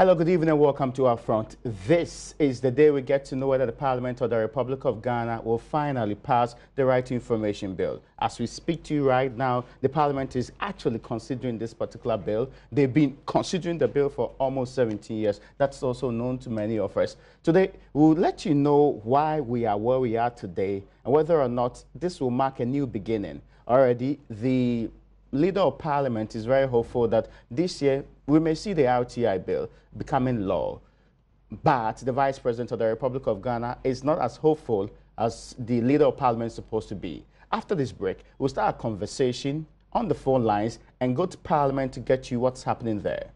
Hello, good evening, and welcome to UPfront. This is the day we get to know whether the Parliament of the Republic of Ghana will finally pass the Right to Information Bill. As we speak to you right now, the Parliament is actually considering this particular bill. They've been considering the bill for almost 17 years. That's also known to many of us. Today, we'll let you know why we are where we are today and whether or not this will mark a new beginning. Already, the Leader of Parliament is very hopeful that this year we may see the RTI Bill becoming law. But the Vice President of the Republic of Ghana is not as hopeful as the Leader of Parliament is supposed to be. After this break, we'll start a conversation on the phone lines and go to Parliament to get you what's happening there.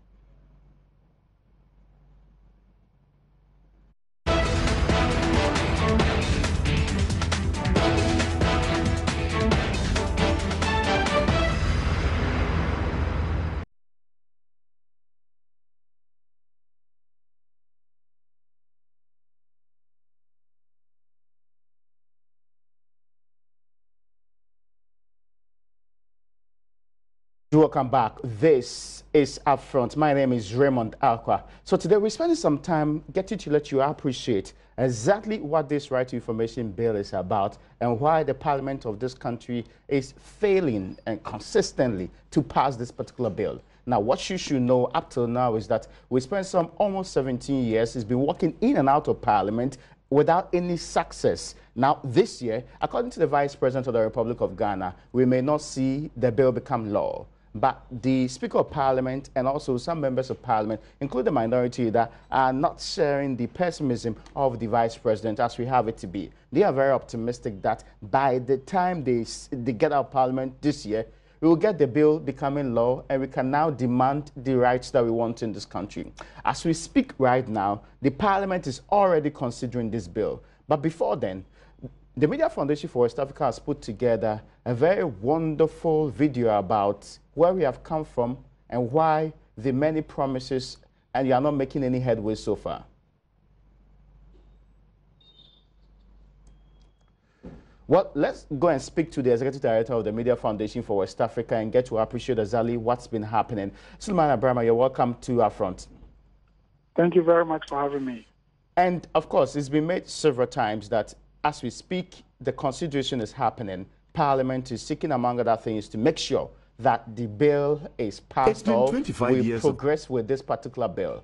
Welcome back. This is UPfront. My name is Raymond Alqua. So today we're spending some time getting to let you appreciate exactly what this Right to Information Bill is about and why the Parliament of this country is failing and consistently to pass this particular bill. Now, what you should know up till now is that we spent some almost 17 years. It's been working in and out of Parliament without any success. Now, this year, according to the Vice President of the Republic of Ghana, we may not see the bill become law. But the Speaker of Parliament and also some members of Parliament, including the minority, that are not sharing the pessimism of the Vice President as we have it to be. They are very optimistic that by the time they get out of Parliament this year, we will get the bill becoming law and we can now demand the rights that we want in this country. As we speak right now, the Parliament is already considering this bill. But before then, the Media Foundation for West Africa has put together a very wonderful video about where we have come from and why the many promises and you are not making any headway so far. Well, let's go and speak to the Executive Director of the Media Foundation for West Africa and get to appreciate exactly what's been happening. Suleiman Abraham, you're welcome to UPfront. Thank you very much for having me. And of course, it's been made several times that as we speak, the consideration is happening. Parliament is seeking, among other things, to make sure that the bill is passed or we progress with this particular bill.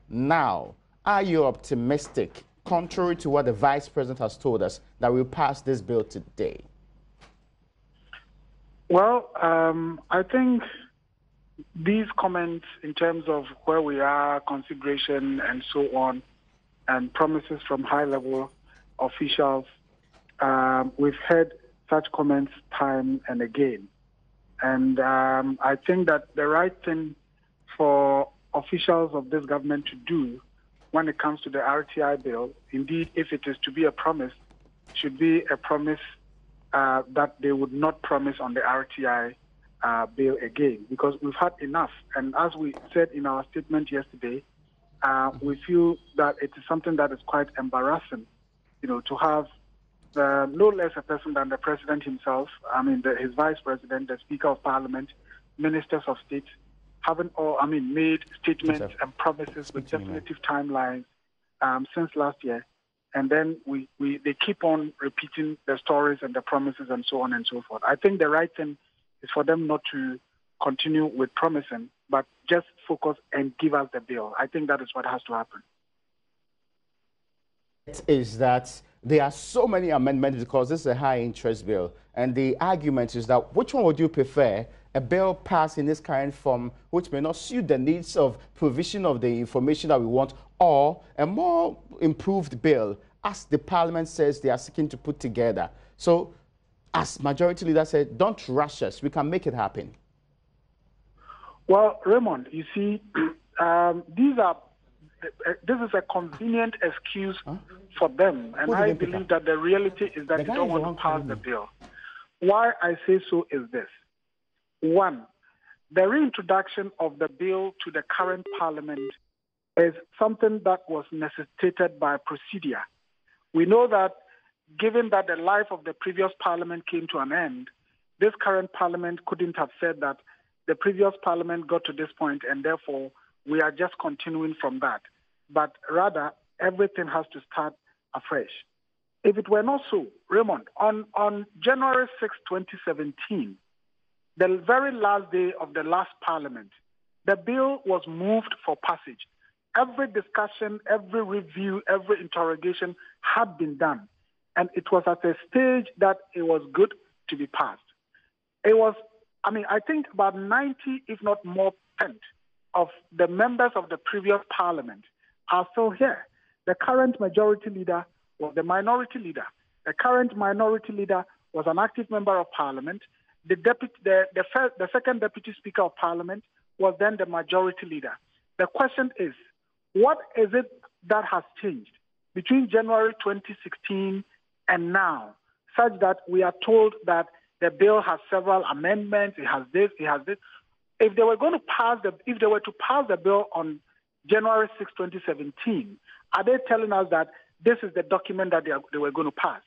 Now, are you optimistic, contrary to what the Vice President has told us, that we'll pass this bill today? Well, I think these comments in terms of where we are, consideration and so on, and promises from high-level officials, we've heard such comments time and again. And I think that the right thing for officials of this government to do when it comes to the RTI bill, indeed, if it is to be a promise, should be a promise that they would not promise on the RTI bill again, because we've had enough. And as we said in our statement yesterday, we feel that it is something that is quite embarrassing, to have no less a person than the President himself, his Vice President, the Speaker of Parliament, Ministers of State, having made statements and promises with definitive timelines since last year. And then they keep on repeating the stories and the promises and so on and so forth. I think the right thing is for them not to continue with promising, but just focus and give us the bill. I think that is what has to happen. Is that there are so many amendments because this is a high-interest bill. And the argument is that which one would you prefer? A bill passed in this current form, which may not suit the needs of provision of the information that we want, or a more improved bill, as the Parliament says they are seeking to put together. So, as Majority Leader said, don't rush us. We can make it happen. Well, Raymond, you see, this is a convenient excuse for them, and I believe that the reality is that they don't want to pass the bill. Why I say so is this. One, the reintroduction of the bill to the current Parliament is something that was necessitated by procedure. We know that given that the life of the previous Parliament came to an end, this current Parliament couldn't have said that the previous Parliament got to this point and therefore we are just continuing from that. But rather, everything has to start afresh. If it were not so, Raymond, on January 6, 2017, the very last day of the last parliament, the bill was moved for passage. Every discussion, every review, every interrogation had been done. And it was at a stage that it was good to be passed. It was, I think about 90, if not more, percent of the members of the previous parliament are still here. The current majority leader was the minority leader. The current minority leader was an active member of parliament. The second deputy speaker of parliament was then the majority leader. The question is, what is it that has changed between January 2016 and now, such that we are told that the bill has several amendments, it has this, it has this. If they were to pass the bill on January 6, 2017, are they telling us that this is the document that they were going to pass?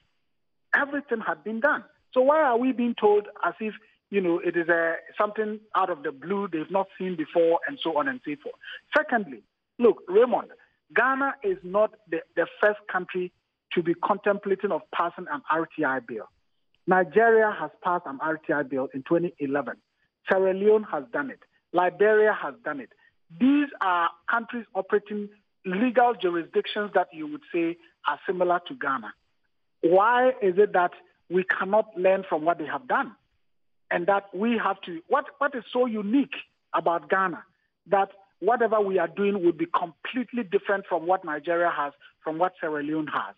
Everything had been done. So why are we being told as if, it is something out of the blue they've not seen before, and so on and so forth? Secondly, look, Raymond, Ghana is not the first country to be contemplating of passing an RTI bill. Nigeria has passed an RTI bill in 2011. Sierra Leone has done it. Liberia has done it. These are countries operating legal jurisdictions that you would say are similar to Ghana. Why is it that we cannot learn from what they have done? And that we have to, what is so unique about Ghana, that whatever we are doing would be completely different from what Nigeria has, from what Sierra Leone has.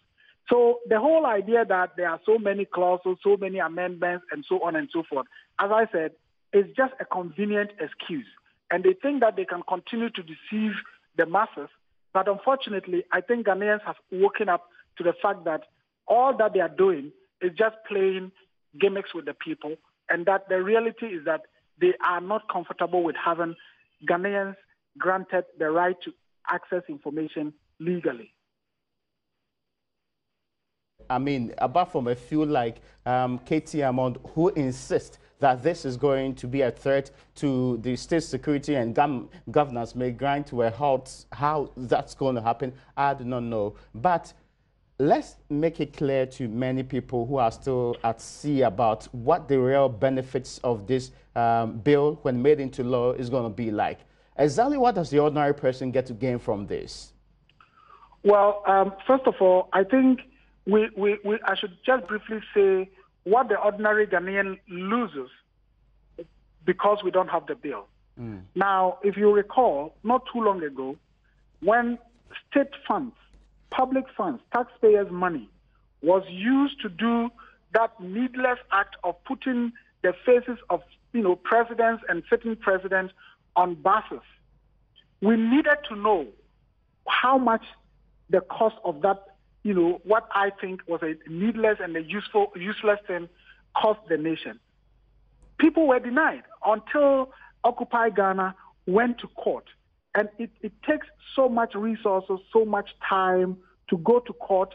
So the whole idea that there are so many clauses, so many amendments, and so on and so forth, as I said, is just a convenient excuse. And they think that they can continue to deceive the masses. But unfortunately, I think Ghanaians have woken up to the fact that all that they are doing is just playing gimmicks with the people, and that the reality is that they are not comfortable with having Ghanaians granted the right to access information legally. Apart from a few like Katie Amond, who insist that this is going to be a threat to the state security and governance may grind to a halt. How that's going to happen, I do not know. But let's make it clear to many people who are still at sea about what the real benefits of this bill, when made into law, is going to be like. Exactly what does the ordinary person get to gain from this? Well, first of all, I think I should just briefly say what the ordinary Ghanaian loses because we don't have the bill. Now, if you recall, not too long ago, when state funds, public funds, taxpayers' money was used to do that needless act of putting the faces of presidents and sitting presidents on buses, we needed to know how much the cost of that, what I think was a needless and a useless thing cost the nation. People were denied until Occupy Ghana went to court. And it takes so much resources, so much time to go to court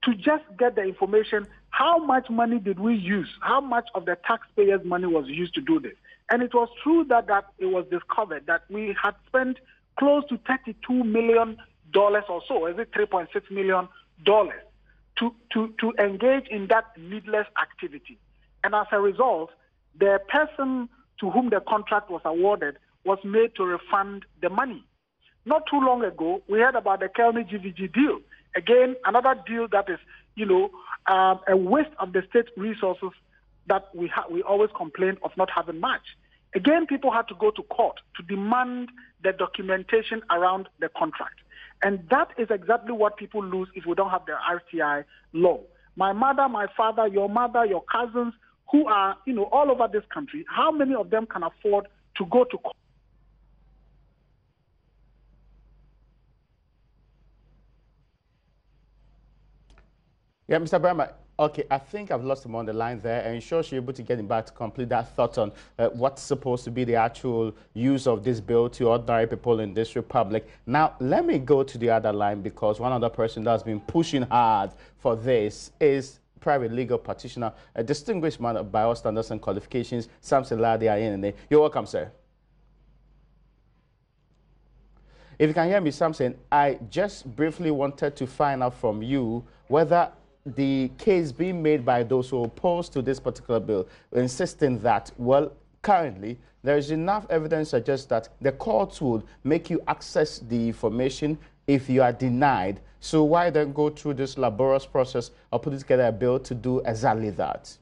to just get the information. How much money did we use? How much of the taxpayers' money was used to do this? And it was true that it was discovered that we had spent close to $32 million or so, is it $3.6 million, to engage in that needless activity. And as a result, the person to whom the contract was awarded was made to refund the money. Not too long ago, we heard about the Kelmy GVG deal. Again, another deal that is, a waste of the state resources that we always complain of not having much. Again, people had to go to court to demand the documentation around the contract. And that is exactly what people lose if we don't have the RTI law. My mother, my father, your mother, your cousins, who are, all over this country, how many of them can afford to go to court? Yeah, Mr. Brahma. Okay, I think I've lost him on the line there, and sure she's able to get him back to complete that thought on what's supposed to be the actual use of this bill to ordinary people in this republic. Now, let me go to the other line, because one other person that's been pushing hard for this is private legal practitioner, a distinguished man by all standards and qualifications, Samson Ladi Ayene. You're welcome, sir. If you can hear me, Samson, I just briefly wanted to find out from you whether the case being made by those who oppose to this particular bill, insisting that, well, currently, there is enough evidence to suggest that the courts would make you access the information if you are denied. So why then go through this laborious process of putting together a bill to do exactly that?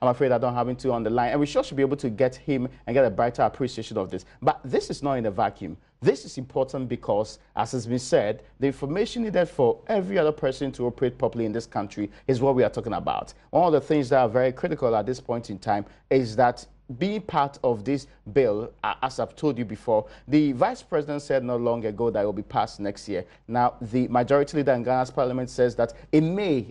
I'm afraid I don't have him to on the line, and we sure should be able to get him and get a brighter appreciation of this. But this is not in a vacuum. This is important because, as has been said, the information needed for every other person to operate properly in this country is what we are talking about. One of the things that are very critical at this point in time is that being part of this bill, as I've told you before, the Vice President said not long ago that it will be passed next year. Now, the majority leader in Ghana's parliament says that it may,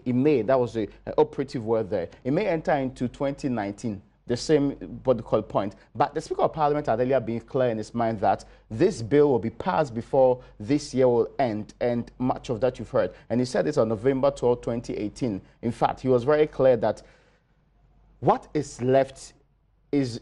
that was the operative word there, it may enter into 2019, the same protocol point. But the Speaker of Parliament had earlier been clear in his mind that this bill will be passed before this year will end, and much of that you've heard. And he said this on November 12, 2018. In fact, he was very clear that what is left is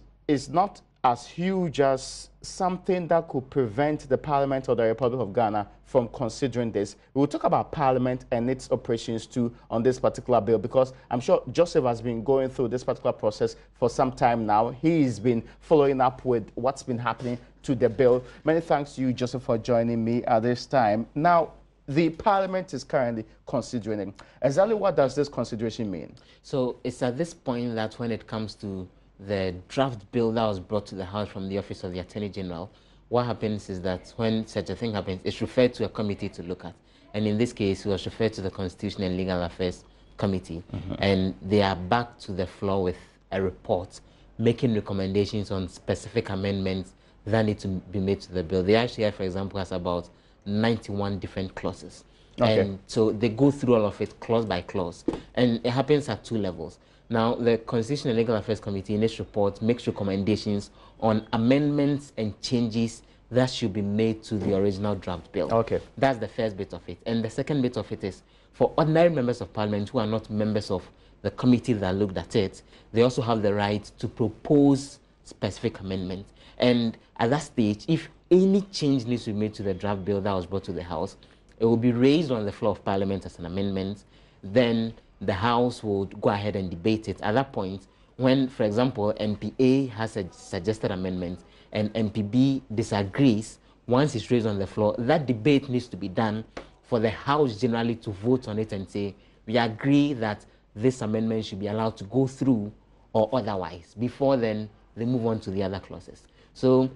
not as huge as something that could prevent the Parliament of the Republic of Ghana from considering this. We will talk about Parliament and its operations too on this particular bill, because I'm sure Joseph has been going through this particular process for some time now. He's been following up with what's been happening to the bill. Many thanks to you, Joseph, for joining me at this time. Now, the Parliament is currently considering it. Exactly what does this consideration mean? So it's at this point that when it comes to the draft bill that was brought to the House from the Office of the Attorney General, what happens is that when such a thing happens, it's referred to a committee to look at. And in this case, it was referred to the Constitution and Legal Affairs Committee. And they are back to the floor with a report making recommendations on specific amendments that need to be made to the bill. The IHR, for example, has about 91 different clauses. Okay. And so they go through all of it clause by clause. And it happens at two levels. Now, the Constitution and Legal Affairs Committee in its report makes recommendations on amendments and changes that should be made to the original draft bill. Okay. That's the first bit of it. And the second bit of it is for ordinary members of Parliament who are not members of the committee that looked at it, they also have the right to propose specific amendments. And at that stage, if any change needs to be made to the draft bill that was brought to the House, it will be raised on the floor of Parliament as an amendment. Then the House would go ahead and debate it. At that point, when, for example, MPA has a suggested amendment and MPB disagrees, once it's raised on the floor, that debate needs to be done for the House generally to vote on it and say, we agree that this amendment should be allowed to go through or otherwise. Before then, they move on to the other clauses. So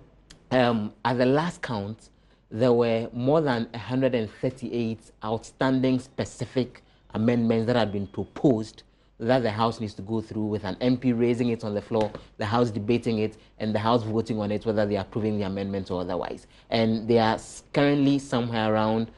at the last count, there were more than 138 outstanding specific amendments that had been proposed that the House needs to go through, with an MP raising it on the floor, the House debating it, and the House voting on it, whether they are approving the amendment or otherwise. And they are currently somewhere around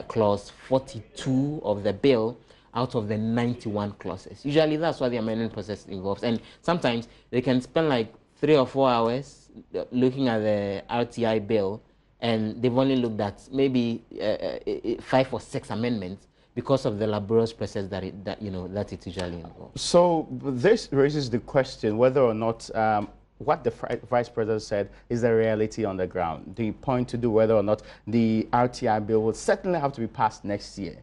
clause 42 of the bill out of the 91 clauses. Usually that's what the amendment process involves. And sometimes they can spend like 3 or 4 hours looking at the RTI bill, and they've only looked at maybe 5 or 6 amendments, because of the laborious process that it usually involves. So this raises the question whether or not what the Vice President said is the reality on the ground. The point to do whether or not the RTI bill will certainly have to be passed next year.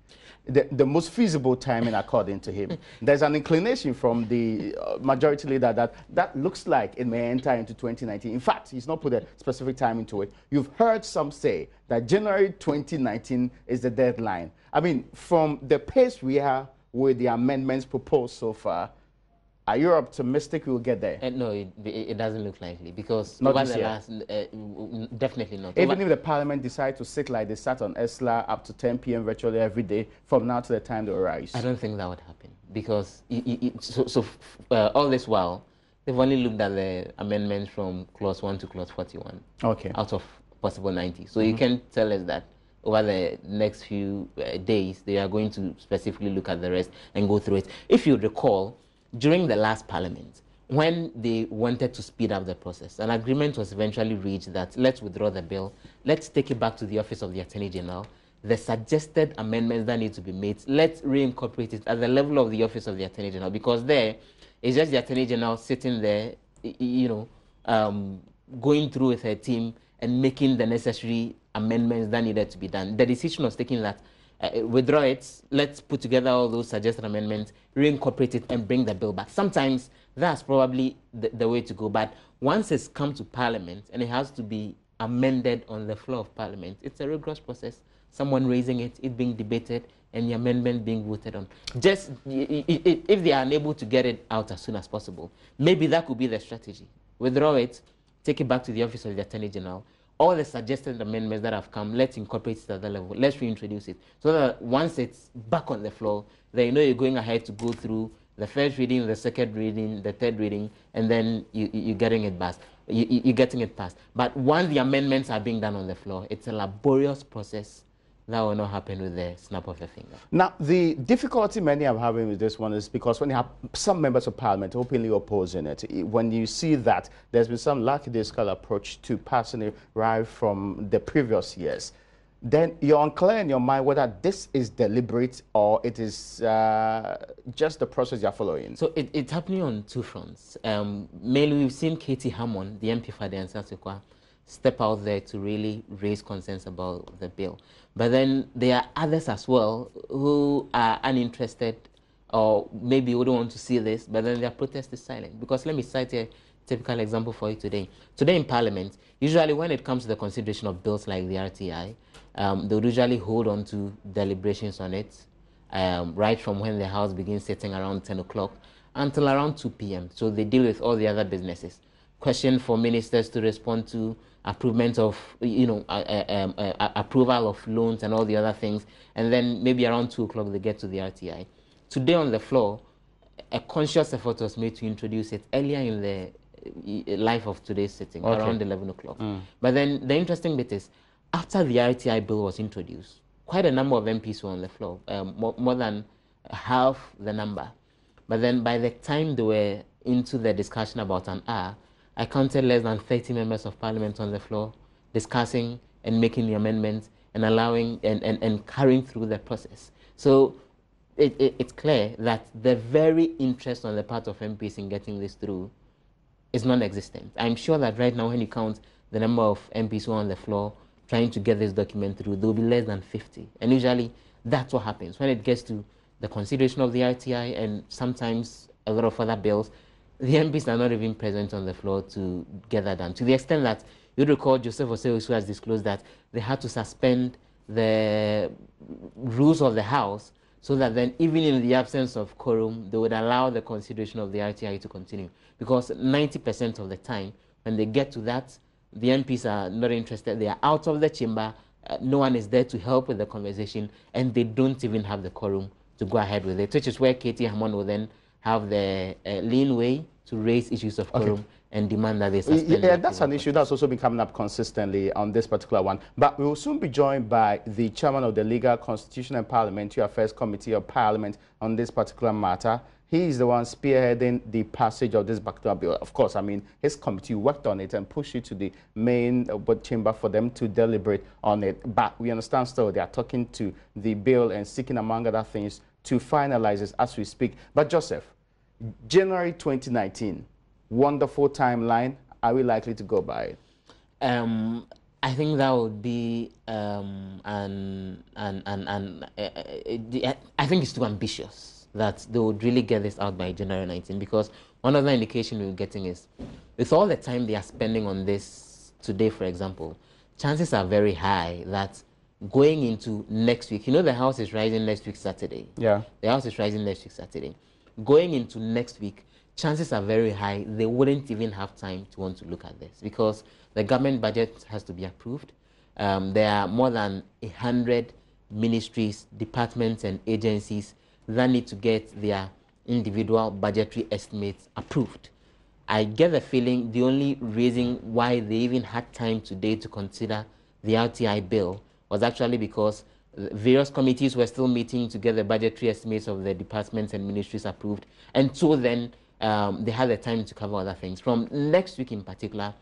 The most feasible timing, according to him. There's an inclination from the majority leader that looks like it may enter into 2019. In fact, he's not put a specific time into it. You've heard some say that January 2019 is the deadline. I mean, from the pace we are with the amendments proposed so far, are you optimistic we'll get there? No, it doesn't look likely, because not over the last, definitely not. Even if the Parliament decide to sit like they sat on ESLA up to 10 p.m. virtually every day from now to the time they rise. I don't think that would happen, because all this while, they've only looked at the amendments from clause 1 to clause 41 out of possible 90. So you can tell us that over the next few days, they are going to specifically look at the rest and go through it. If you recall, during the last Parliament, when they wanted to speed up the process, an agreement was eventually reached that let's withdraw the bill, let's take it back to the Office of the Attorney General. The suggested amendments that need to be made, let's reincorporate it at the level of the Office of the Attorney General, because there it's just the Attorney General sitting there, going through with her team and making the necessary amendments that needed to be done. The decision was taken that withdraw it, let's put together all those suggested amendments, reincorporate it, and bring the bill back. Sometimes that's probably the way to go. But once it's come to Parliament and it has to be amended on the floor of Parliament, it's a rigorous process. Someone raising it, it being debated, and the amendment being voted on. Just if they are unable to get it out as soon as possible, maybe that could be the strategy. Withdraw it, take it back to the office of the Attorney General. All the suggested amendments that have come, let's incorporate it at that level. Let's reintroduce it. So that once it's back on the floor, then you know you're going ahead to go through the first reading, the second reading, the third reading, and then you're getting it passed. You're getting it passed. But once the amendments are being done on the floor, it's a laborious process that will not happen with the snap of a finger. Now, the difficulty many are having with this one is because when you have some members of parliament openly opposing it, when you see that there's been some lackadaisical approach to passing it right from the previous years, then you're unclear in your mind whether this is deliberate or it is just the process you're following. So it's happening on two fronts. Mainly, we've seen Katie Hammond, the MP for the Ansasukwa, step out there to really raise concerns about the bill. But then there are others as well who are uninterested or maybe wouldn't want to see this, but then their protest is silent. Because let me cite a typical example for you today. Today in Parliament, usually when it comes to the consideration of bills like the RTI, they would usually hold on to deliberations on it right from when the House begins sitting around 10 o'clock until around 2 p.m. So they deal with all the other businesses. Question for ministers to respond to, approval of loans and all the other things, and then maybe around 2 o'clock they get to the RTI. Today on the floor, a conscious effort was made to introduce it earlier in the life of today's sitting, around 11 o'clock. But then the interesting bit is, after the RTI bill was introduced, quite a number of MPs were on the floor, more than half the number. But then by the time they were into the discussion about an hour, I counted less than 30 members of parliament on the floor discussing and making the amendments and allowing and carrying through the process. So it's clear that the very interest on the part of MPs in getting this through is non-existent. I'm sure that right now when you count the number of MPs who are on the floor trying to get this document through, there will be less than 50. And usually that's what happens. When it gets to the consideration of the RTI and sometimes a lot of other bills, the MPs are not even present on the floor to get that done. To the extent that you recall Joseph Oseosu has disclosed that they had to suspend the rules of the House so that then even in the absence of quorum, they would allow the consideration of the RTI to continue. Because 90% of the time, when they get to that, the MPs are not interested. They are out of the chamber. No one is there to help with the conversation, and they don't even have the quorum to go ahead with it, which is where Katie Hammond will then have the leeway to raise issues of quorum and demand that they suspend. Yeah, that's an issue that's also been coming up consistently on this particular one. But we will soon be joined by the chairman of the Legal, Constitutional and Parliamentary Affairs Committee of Parliament on this particular matter. He is the one spearheading the passage of this particular bill. Of course, I mean, his committee worked on it and pushed it to the main chamber for them to deliberate on it. But we understand still they are talking to the bill and seeking, among other things, to finalize this as we speak. But Joseph, January 2019, wonderful timeline. Are we likely to go by it? I think that would be, I think it's too ambitious that they would really get this out by January 19, because one other indication we're getting is, with all the time they are spending on this today, for example, chances are very high that going into next week, the House is rising next week Saturday. Yeah. The House is rising next week Saturday. Going into next week, chances are very high they wouldn't even have time to want to look at this, because the government budget has to be approved. There are more than 100 ministries, departments, and agencies that need to get their individual budgetary estimates approved. I get the feeling the only reason why they even had time today to consider the RTI bill was actually because various committees were still meeting to get the budgetary estimates of the departments and ministries approved. And so then they had the time to cover other things. From next week in particular,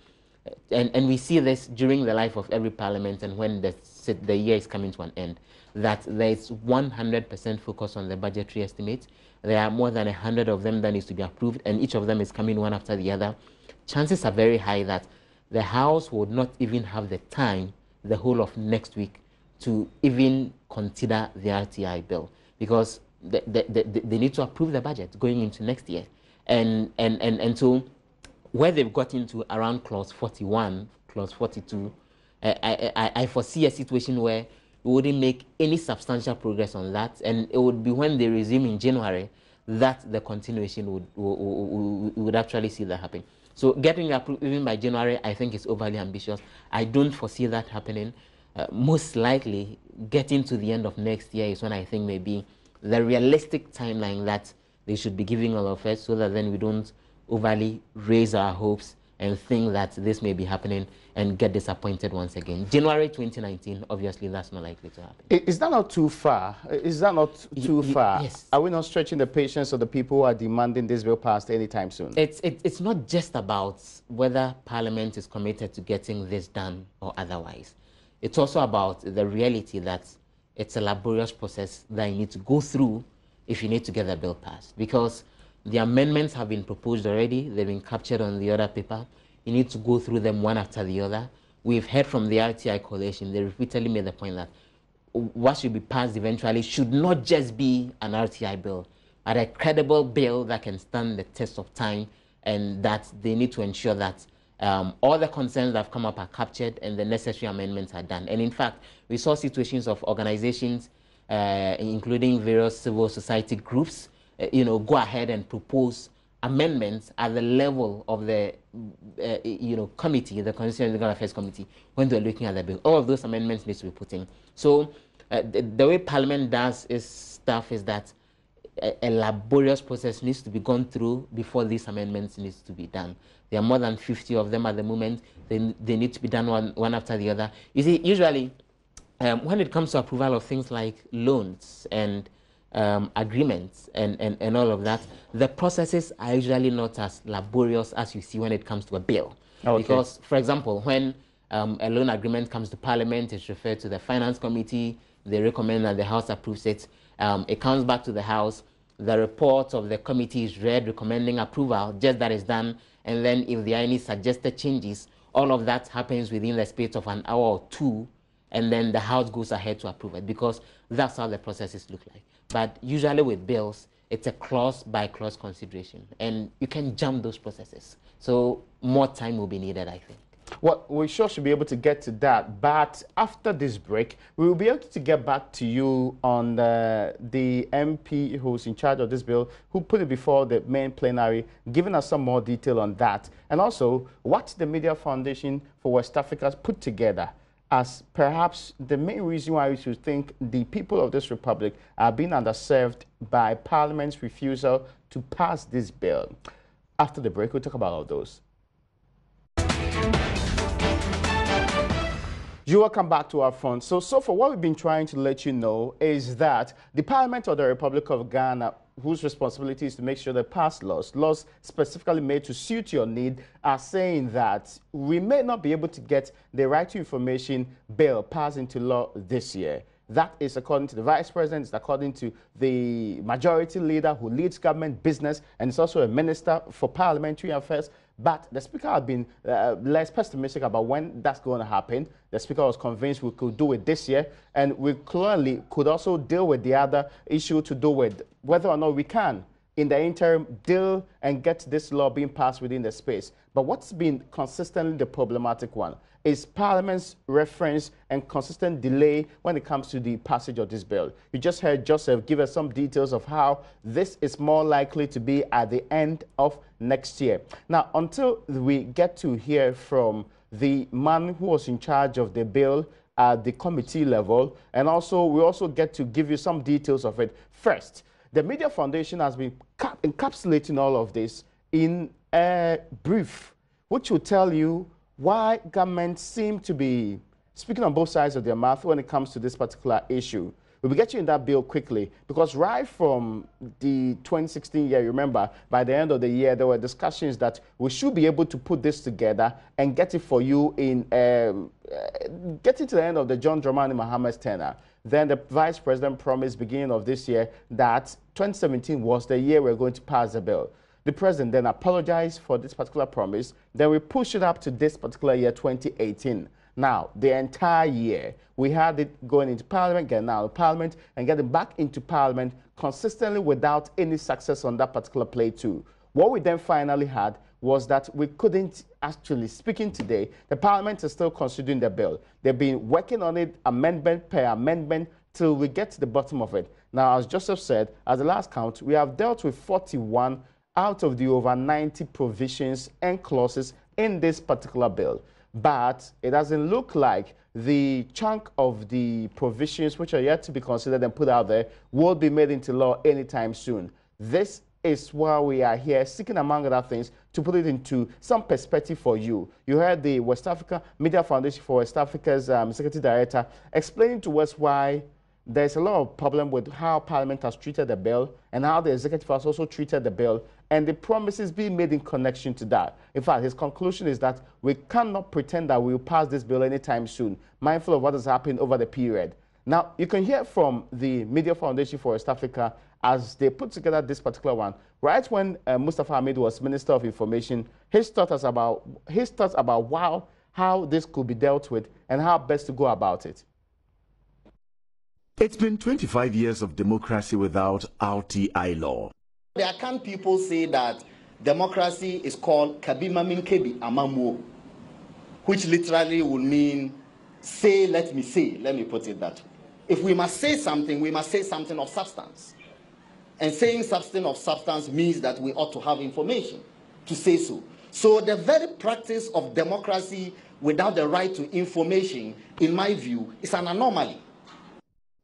and we see this during the life of every parliament and when the year is coming to an end, that there is 100% focus on the budgetary estimates. There are more than 100 of them that needs to be approved, and each of them is coming one after the other. Chances are very high that the House would not even have the time the whole of next week to even consider the RTI bill, because they need to approve the budget going into next year. And so where they've got into around clause 41, clause 42, I foresee a situation where we wouldn't make any substantial progress on that, and it would be when they resume in January that the continuation would actually see that happen. So getting approved even by January, I think, is overly ambitious. I don't foresee that happening. Most likely, getting to the end of next year is when I think maybe the realistic timeline that they should be giving all of us, so that then we don't overly raise our hopes and think that this may be happening and get disappointed once again. January 2019, obviously, that's not likely to happen. Is that not too far? Is that not too far? Yes. Are we not stretching the patience of the people who are demanding this bill passed anytime soon? It's not just about whether Parliament is committed to getting this done or otherwise. It's also about the reality that it's a laborious process that you need to go through if you need to get the bill passed, because the amendments have been proposed already. They've been captured on the other paper. You need to go through them one after the other. We've heard from the RTI coalition. They repeatedly made the point that what should be passed eventually should not just be an RTI bill, but a credible bill that can stand the test of time, and that they need to ensure that all the concerns that have come up are captured and the necessary amendments are done. And in fact, we saw situations of organizations, including various civil society groups, go ahead and propose amendments at the level of the, committee, the Constitutional and Legal Affairs Committee, when they're looking at the bill. All of those amendments need to be put in. So the way Parliament does its stuff is that a laborious process needs to be gone through before these amendments needs to be done. There are more than 50 of them at the moment. They need to be done one after the other. You see, usually, when it comes to approval of things like loans and agreements and all of that, the processes are usually not as laborious as you see when it comes to a bill. Okay. Because, for example, when a loan agreement comes to Parliament, it's referred to the Finance Committee, they recommend that the House approves it. It comes back to the House, the report of the committee is read, recommending approval, just that is done, and then if there are any suggested changes, all of that happens within the space of an hour or two, and then the House goes ahead to approve it, because that's how the processes look like. But usually with bills, it's a clause-by-clause consideration, and you can jump those processes. So more time will be needed, I think. Well, we sure should be able to get to that, but after this break, we will be able to get back to you on the MP who's in charge of this bill, who put it before the main plenary, giving us some more detail on that, and also what the Media Foundation for West Africa put together as perhaps the main reason why we should think the people of this republic are being underserved by Parliament's refusal to pass this bill. After the break, we'll talk about all those. You welcome back to our front. So far, what we've been trying to let you know is that the Parliament of the Republic of Ghana, whose responsibility is to make sure they pass laws specifically made to suit your need, are saying that we may not be able to get the Right to Information bill passed into law this year. That is according to the Vice President, it's according to the Majority Leader who leads government business, and is also a Minister for Parliamentary Affairs. But the Speaker had been less pessimistic about when that's going to happen. The Speaker was convinced we could do it this year, and we clearly could also deal with the other issue to do with whether or not we can, in the interim, deal and get this law being passed within the space. But what's been consistently the problematic one is Parliament's reference and consistent delay when it comes to the passage of this bill. You just heard Joseph give us some details of how this is more likely to be at the end of next year. Now, until we get to hear from the man who was in charge of the bill at the committee level, and also we also get to give you some details of it. First, the Media Foundation has been encapsulating all of this in a brief, which will tell you why governments seem to be speaking on both sides of their mouth when it comes to this particular issue. We'll get you in that bill quickly, because right from the 2016 year, remember, by the end of the year, there were discussions that we should be able to put this together and get it for you in, get it to the end of the John Dramani Mohammed's tenure. Then the Vice President promised beginning of this year that 2017 was the year we're going to pass the bill. The president then apologized for this particular promise. Then we pushed it up to this particular year, 2018. Now, the entire year, we had it going into Parliament, getting out of Parliament, and getting back into Parliament consistently without any success on that particular play too. What we then finally had was that we couldn't actually, speaking today, the Parliament is still considering the bill. They've been working on it amendment per amendment till we get to the bottom of it. Now, as Joseph said, at the last count, we have dealt with 41 out of the over 90 provisions and clauses in this particular bill. But it doesn't look like the chunk of the provisions which are yet to be considered and put out there will be made into law anytime soon. This is why we are here, seeking, among other things, to put it into some perspective for you. You heard the West Africa Media Foundation for West Africa's Secretary Director explaining to us why there's a lot of problem with how Parliament has treated the bill and how the executive has also treated the bill and the promises being made in connection to that. In fact, his conclusion is that we cannot pretend that we will pass this bill anytime soon, mindful of what has happened over the period. Now, you can hear from the Media Foundation for West Africa as they put together this particular one. Right when Mustafa Hamid was Minister of Information, his thoughts about how this could be dealt with and how best to go about it. It's been 25 years of democracy without RTI law. The Akan people say that democracy is called Kabima Minkebi Amamu, which literally will mean say, let me say, let me put it that way. If we must say something, we must say something of substance. And saying something of substance means that we ought to have information to say so. So the very practice of democracy without the right to information, in my view, is an anomaly.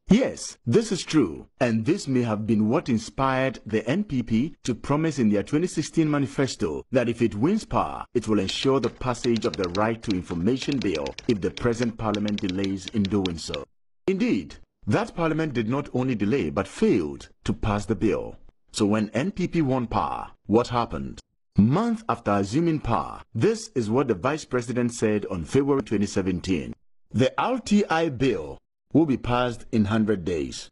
Yes, this is true, and this may have been what inspired the NPP to promise in their 2016 manifesto that if it wins power, it will ensure the passage of the Right to Information Bill if the present parliament delays in doing so. Indeed, that parliament did not only delay but failed to pass the bill. So when NPP won power, what happened? Months after assuming power, this is what the Vice President said on February 2017. The RTI Bill will be passed in 100 days.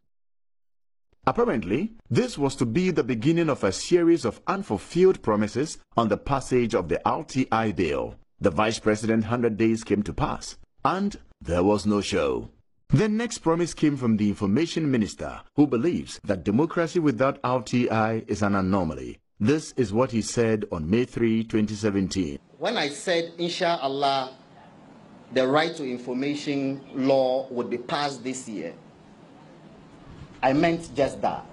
Apparently, this was to be the beginning of a series of unfulfilled promises on the passage of the RTI Bill. The Vice President 100 days came to pass, and there was no show. The next promise came from the Information Minister, who believes that democracy without RTI is an anomaly. This is what he said on May 3, 2017. When I said, Inshallah, the right to information law would be passed this year, I meant just that.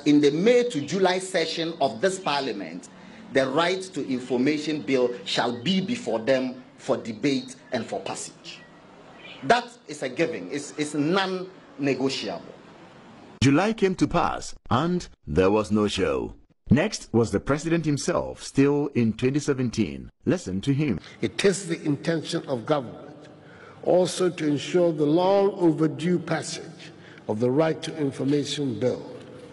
In the May to July session of this parliament, the right to information bill shall be before them for debate and for passage. That is a given. It's non-negotiable. July came to pass, and there was no show. Next was the president himself, still in 2017. Listen to him. It is the intention of government also to ensure the long overdue passage of the Right to Information Bill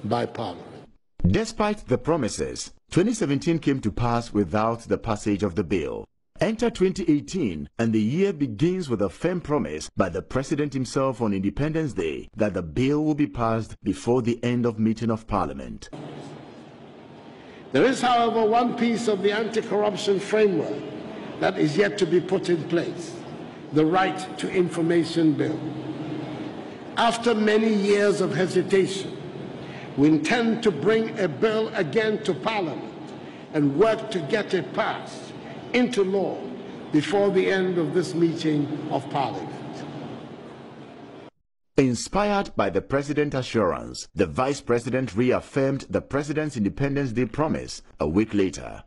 by Parliament. Despite the promises, 2017 came to pass without the passage of the bill. Enter 2018, and the year begins with a firm promise by the president himself on Independence Day that the bill will be passed before the end of meeting of Parliament. There is, however, one piece of the anti-corruption framework that is yet to be put in place, the Right to Information Bill. After many years of hesitation, we intend to bring a bill again to Parliament and work to get it passed into law before the end of this meeting of Parliament. Inspired by the President's assurance, the Vice President reaffirmed the President's Independence Day promise a week later.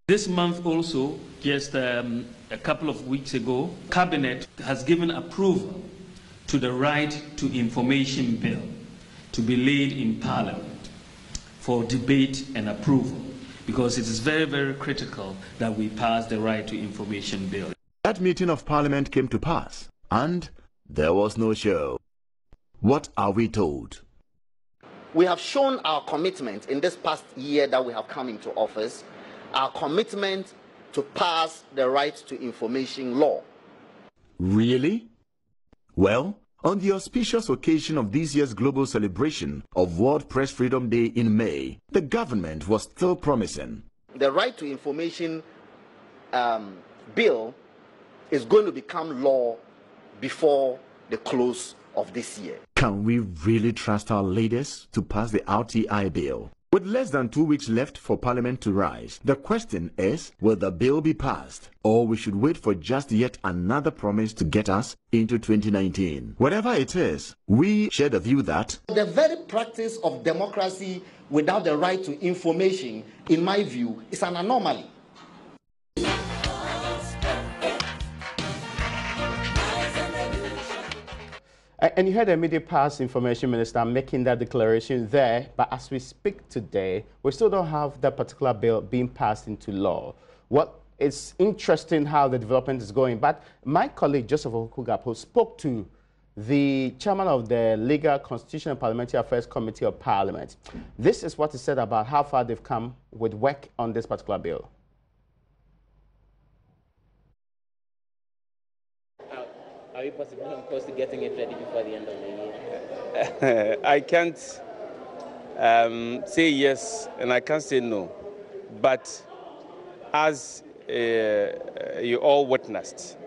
This month also, just a couple of weeks ago, Cabinet has given approval to the Right to Information Bill to be laid in Parliament for debate and approval, because it is very, very critical that we pass the Right to Information Bill. That meeting of Parliament came to pass, and there was no show. What are we told? We have shown our commitment in this past year that we have come into office, our commitment to pass the Right to Information law. Really? Well, On the auspicious occasion of this year's global celebration of World Press Freedom Day in May, the government was still promising. The right to information bill is going to become law before the close of this year. Can we really trust our leaders to pass the RTI bill? With less than 2 weeks left for Parliament to rise, the question is, will the bill be passed? Or we should wait for just yet another promise to get us into 2019? Whatever it is, we share the view that the very practice of democracy without the right to information, in my view, is an anomaly. And you heard the immediate past information minister making that declaration there, but as we speak today, we still don't have that particular bill being passed into law. Well, it's interesting how the development is going, but my colleague Joseph Okugapo spoke to the chairman of the Legal, Constitutional and Parliamentary Affairs Committee of Parliament. This is what he said about how far they've come with work on this particular bill. Are we possibly on course to getting it ready before the end of the year? I can't say yes and I can't say no. But as you all witnessed,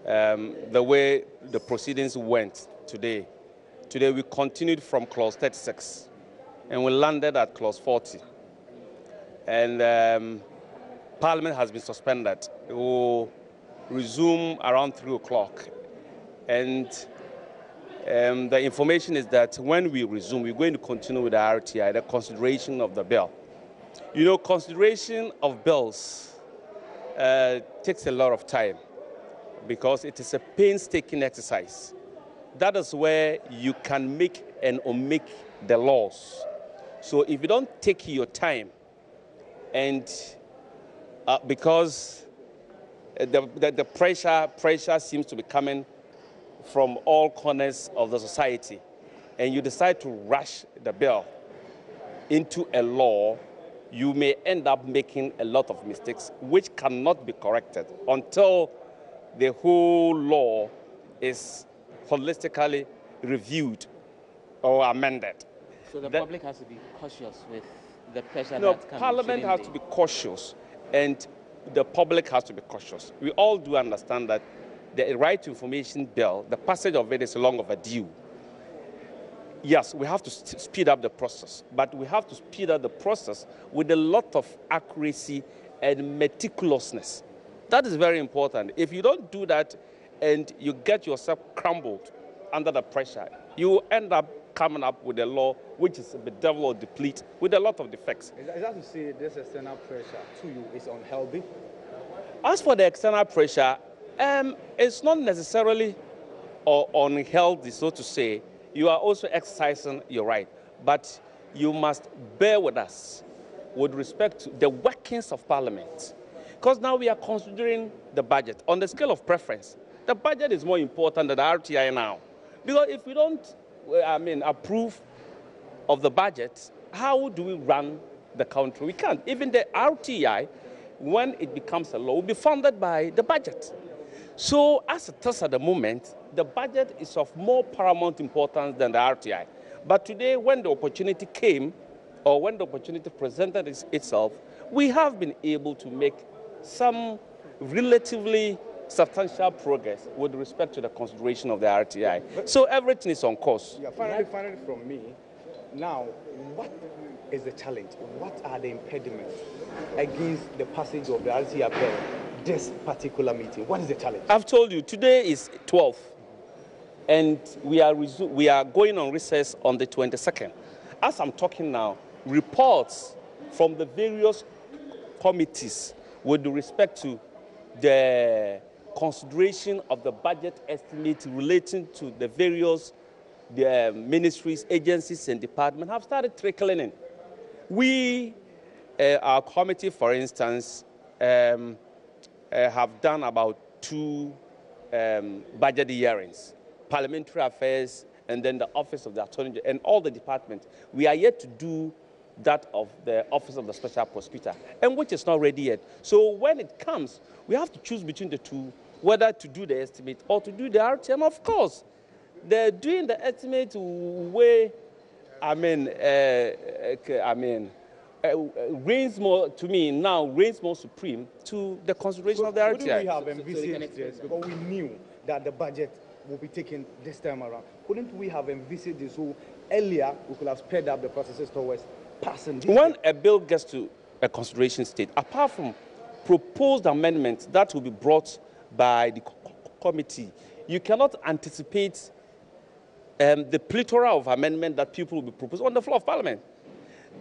the way the proceedings went today we continued from clause 36 and we landed at clause 40. And Parliament has been suspended. It will resume around 3 o'clock. And the information is that when we resume, we're going to continue with the RTI, the consideration of the bill. You know, consideration of bills takes a lot of time because it is a painstaking exercise. That is where you can make and omit the laws. So if you don't take your time, and because the pressure seems to be coming from all corners of the society, and you decide to rush the bill into a law, you may end up making a lot of mistakes which cannot be corrected until the whole law is holistically reviewed or amended. So the public has to be cautious with the pressure no, that comes. Parliament has to be cautious, and the public has to be cautious. We all do understand that the right to information bill, the passage of it is long overdue. Yes, we have to speed up the process, but we have to speed up the process with a lot of accuracy and meticulousness. That is very important. If you don't do that and you get yourself crumbled under the pressure, you end up coming up with a law which is bedeviled or deplete with a lot of defects. Is that to say this external pressure to you is unhealthy? As for the external pressure, it's not necessarily unhealthy, so to say. You are also exercising your right, but you must bear with us with respect to the workings of Parliament. Because now we are considering the budget. On the scale of preference, the budget is more important than the RTI now. Because if we don't, approve of the budget, how do we run the country? We can't. Even the RTI, when it becomes a law, will be funded by the budget. So as it is at the moment, the budget is of more paramount importance than the RTI. But today, when the opportunity came, or when the opportunity presented itself, we have been able to make some relatively substantial progress with respect to the consideration of the RTI. So everything is on course. Yeah, finally from me, now, what is the challenge? What are the impediments against the passage of the RTI bill this particular meeting? What is the challenge? I've told you, today is 12th, and we are going on recess on the 22nd. As I'm talking now, reports from the various committees with respect to the consideration of the budget estimate relating to the various ministries, agencies, and departments have started trickling in. We, our committee, for instance, have done about 2 budget hearings, parliamentary affairs, and then the Office of the Attorney General, and all the departments. We are yet to do that of the Office of the Special Prosecutor, and which is not ready yet. So when it comes, we have to choose between the two, whether to do the estimate or to do the RT. And of course, they're doing the estimate way, reigns more, to me now, reigns more supreme to the consideration of the RTI. Wouldn't we have envisaged this, because we knew that the budget will be taken this time around? Couldn't we have envisaged this so earlier we could have sped up the processes towards passing this? When a bill gets to a consideration state, apart from proposed amendments that will be brought by the committee, you cannot anticipate the plethora of amendments that people will be proposed on the floor of Parliament.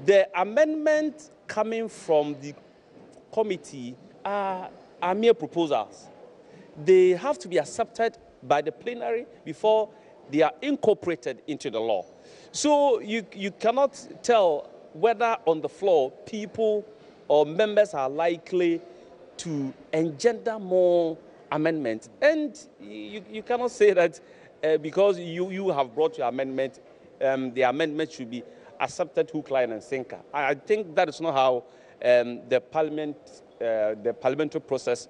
The amendments coming from the committee are mere proposals. They have to be accepted by the plenary before they are incorporated into the law. So you cannot tell whether on the floor people or members are likely to engender more amendments. And you cannot say that because you have brought your amendment, the amendment should be accepted hook, line, and sinker. I think that is not how the parliamentary process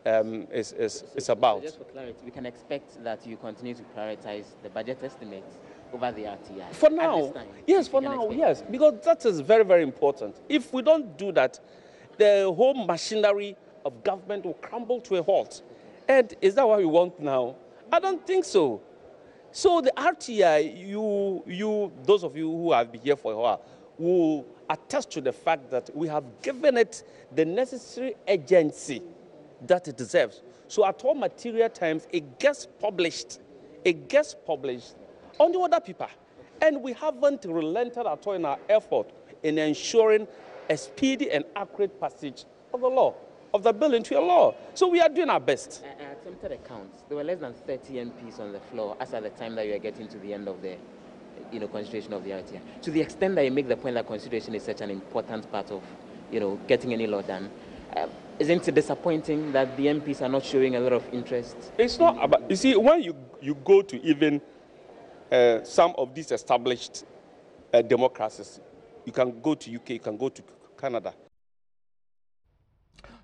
is about. So just for clarity, we can expect that you continue to prioritize the budget estimates over the RTI. For now, yes, for now, yes, because that is very, very important. If we don't do that, the whole machinery of government will crumble to a halt. And is that what we want now? I don't think so. So the RTI, those of you who have been here for a while, will attest to the fact that we have given it the necessary agency that it deserves. So at all material times, it gets published on the other paper. And we haven't relented at all in our effort in ensuring a speedy and accurate passage of the law, of the bill into a law. So we are doing our best. I attempted a count. There were less than 30 MPs on the floor as at the time that you are getting to the end of the consideration of the RTI. To the extent that you make the point that consideration is such an important part of getting any law done, isn't it disappointing that the MPs are not showing a lot of interest? It's not about, you see, when you go to even some of these established democracies, you can go to UK, you can go to Canada.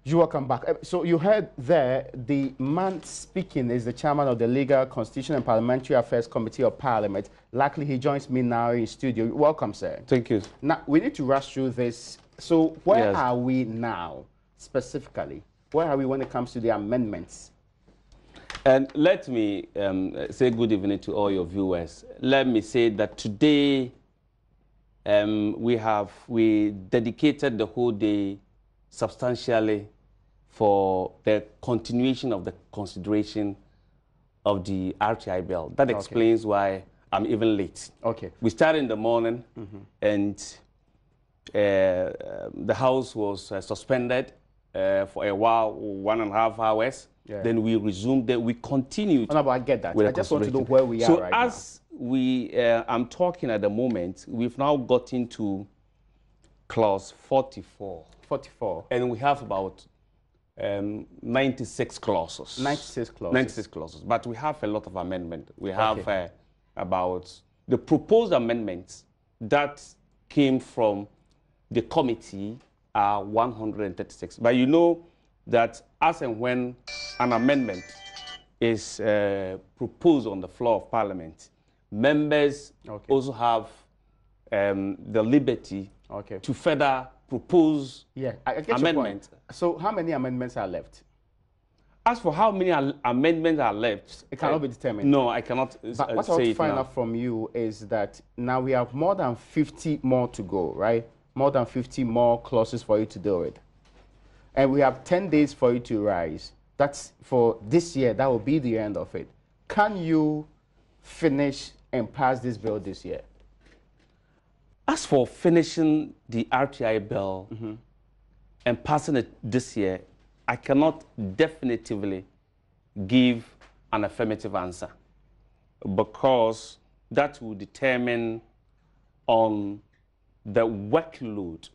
You're welcome back. So you heard there, the man speaking is the chairman of the Legal, Constitutional and Parliamentary Affairs Committee of Parliament. Luckily, he joins me now in studio. Welcome, sir. Thank you. Now, we need to rush through this. So where are we now, specifically? Where are we when it comes to the amendments? And let me say good evening to all your viewers. Let me say that today we dedicated the whole day substantially for the continuation of the consideration of the RTI bill. That explains why I'm even late. Okay. We started in the morning, and the House was suspended for a while, 1.5 hours. Yeah. Then we resumed it. We continued. Oh, no, but I get that. I just want to know where we are right now. So as I'm talking at the moment, we've now gotten to clause 44. 44. And we have about 96 clauses. 96 clauses. 96 clauses. But we have a lot of amendment. We have about the proposed amendments that came from the committee are 136. But you know that as and when an amendment is proposed on the floor of Parliament, members also have the liberty to further propose amendments. So how many amendments are left? As for how many amendments are left, it cannot be determined. No, I cannot but say it now. What I want to find out from you is that now we have more than 50 more to go, right? More than 50 more clauses for you to do it. And we have 10 days for you to rise. That's for this year. That will be the end of it. Can you finish and pass this bill this year? As for finishing the RTI bill and passing it this year, I cannot definitively give an affirmative answer because that will determine on the workload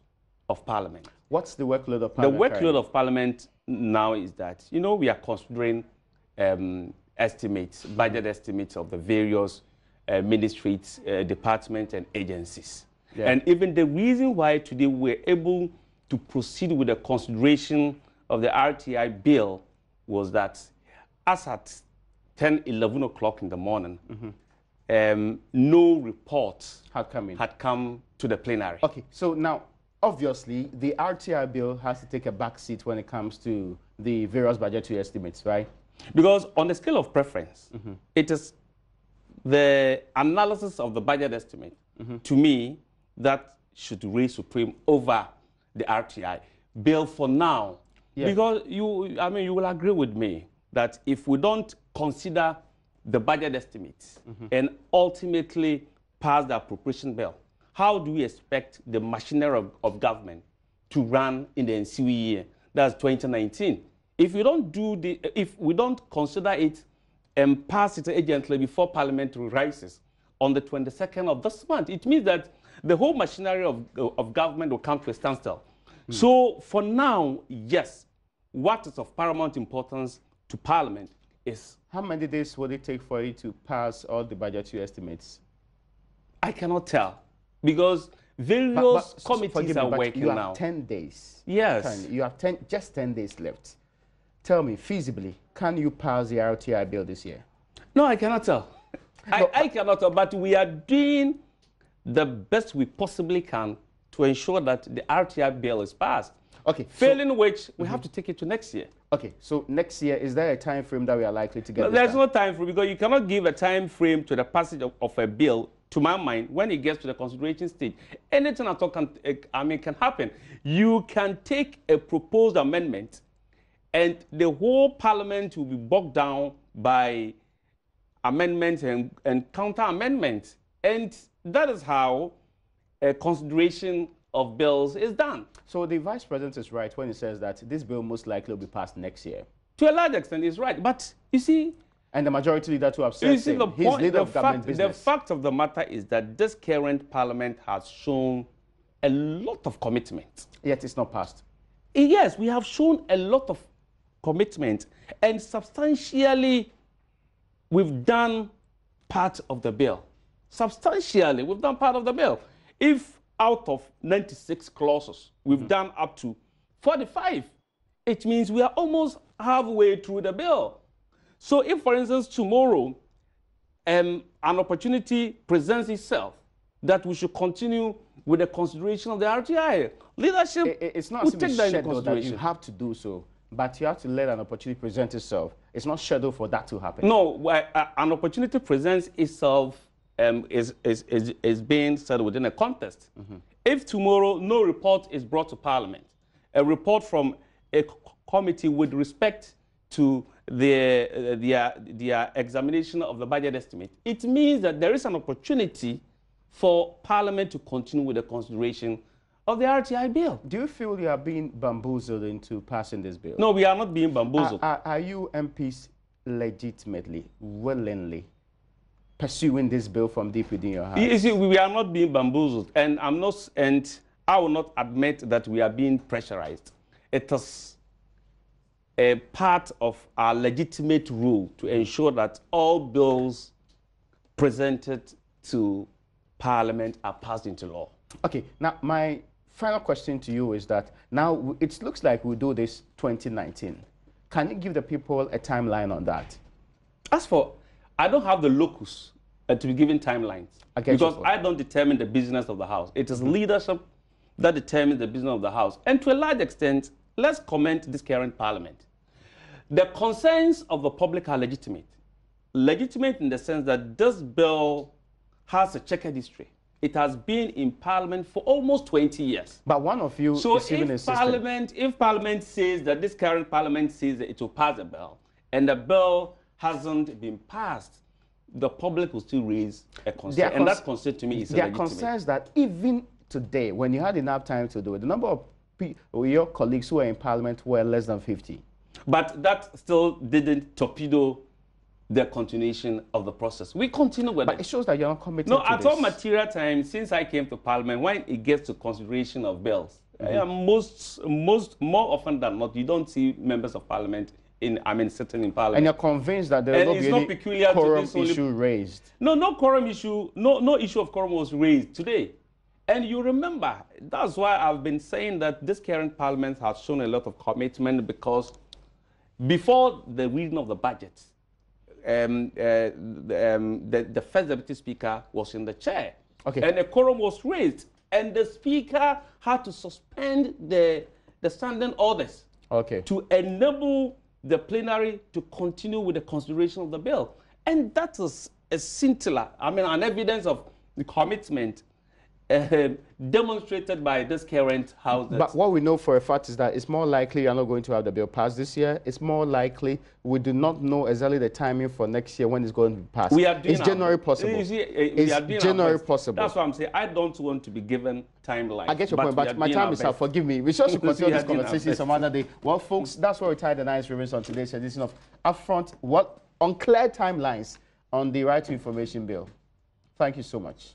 of Parliament. What's the workload of Parliament? The workload of Parliament now is that, we are considering estimates, budget estimates of the various ministries, departments, and agencies. Yeah. And even the reason why today we're able to proceed with the consideration of the RTI bill was that as at 10, 11 o'clock in the morning, no report had come to the plenary. Okay, so now, obviously, the RTI bill has to take a back seat when it comes to the various budgetary estimates, right? Because on the scale of preference, it is the analysis of the budget estimate, to me, that should reign supreme over the RTI bill for now. Yeah. Because you will agree with me that if we don't consider the budget estimates and ultimately pass the appropriation bill, how do we expect the machinery of government to run in the ensuing year? That's 2019. If we don't consider it and pass it urgently before Parliament rises on the 22nd of this month, it means that the whole machinery of government will come to a standstill. So for now, yes, what is of paramount importance to Parliament is... How many days will it take for you to pass all the budgetary estimates? I cannot tell, because various committees are working now. You have 10 days. Yes. You have just 10 days left. Tell me, feasibly, can you pass the RTI bill this year? No, I cannot tell. I cannot tell, but we are doing the best we possibly can to ensure that the RTI bill is passed. Okay. Failing which, we have to take it to next year. Okay, so next year, is there a time frame that we are likely to get? No, there's no time frame, because you cannot give a time frame to the passage of a bill, to my mind, when it gets to the consideration stage. Anything at all can happen. You can take a proposed amendment, and the whole Parliament will be bogged down by amendments and counter amendments. And that is how a consideration of bills is done. So the Vice President is right when he says that this bill most likely will be passed next year. To a large extent, he's right. But you see... And the majority leader too have said he's leader of government business. The fact of the matter is that this current Parliament has shown a lot of commitment. Yet it's not passed. Yes, we have shown a lot of commitment, and substantially we've done part of the bill. Substantially, we've done part of the bill. If out of 96 clauses, we've done up to 45, it means we are almost halfway through the bill. So if, for instance, tomorrow an opportunity presents itself that we should continue with the consideration of the RTI, leadership it's not will take that into consideration. That you have to do so, but you have to let an opportunity present itself. It's not scheduled for that to happen. No, an opportunity presents itself is being said within a context. If tomorrow no report is brought to Parliament, a report from a committee with respect to their examination of the budget estimate, it means that there is an opportunity for Parliament to continue with the consideration of the RTI bill. Do you feel you are being bamboozled into passing this bill? No, we are not being bamboozled. Are you MPs legitimately, willingly pursuing this bill from deep within your heart? You see, we are not being bamboozled, and I will not admit that we are being pressurized. It is a part of our legitimate rule to ensure that all bills presented to Parliament are passed into law. Okay, now my final question to you is that now it looks like we'll do this 2019. Can you give the people a timeline on that? As for, I don't have the locus to be given timelines, because I don't determine the business of the House. It is leadership that determines the business of the House. And to a large extent, let's comment this current Parliament. The concerns of the public are legitimate. Legitimate in the sense that this bill has a checkered history. It has been in Parliament for almost 20 years. But one of you is even insisting. If Parliament says that this current Parliament says that it will pass a bill, and the bill hasn't been passed, the public will still raise a concern. And that concern to me is legitimate. There are concerns that even today, when you had enough time to do it, the number of your colleagues who were in Parliament were less than 50. But that still didn't torpedo the continuation of the process. We continue with it. But it shows that you're not committed to this. No, at all material time, since I came to Parliament, when it gets to consideration of bills, more often than not, you don't see members of Parliament sitting in Parliament. And you're convinced that there will not be any quorum issue raised? No quorum issue, no issue of quorum was raised today. And you remember, that's why I've been saying that this current Parliament has shown a lot of commitment, because before the reading of the budget, the first deputy speaker was in the chair. Okay. And a quorum was raised, and the speaker had to suspend the standing orders to enable the plenary to continue with the consideration of the bill. And that is a scintilla, I mean, an evidence of the commitment demonstrated by this current House. But what we know for a fact is that it's more likely you're not going to have the bill passed this year. It's more likely we do not know exactly the timing for next year when it's going to be passed. We are doing it's January possible. It's January possible. That's what I'm saying. I don't want to be given timeline. I get your point, but my time is up. Forgive me. We should continue this conversation some other day. Well, folks, that's where we tie the nice ribbons on today's edition of Upfront. What unclear timelines on the Right to Information Bill. Thank you so much.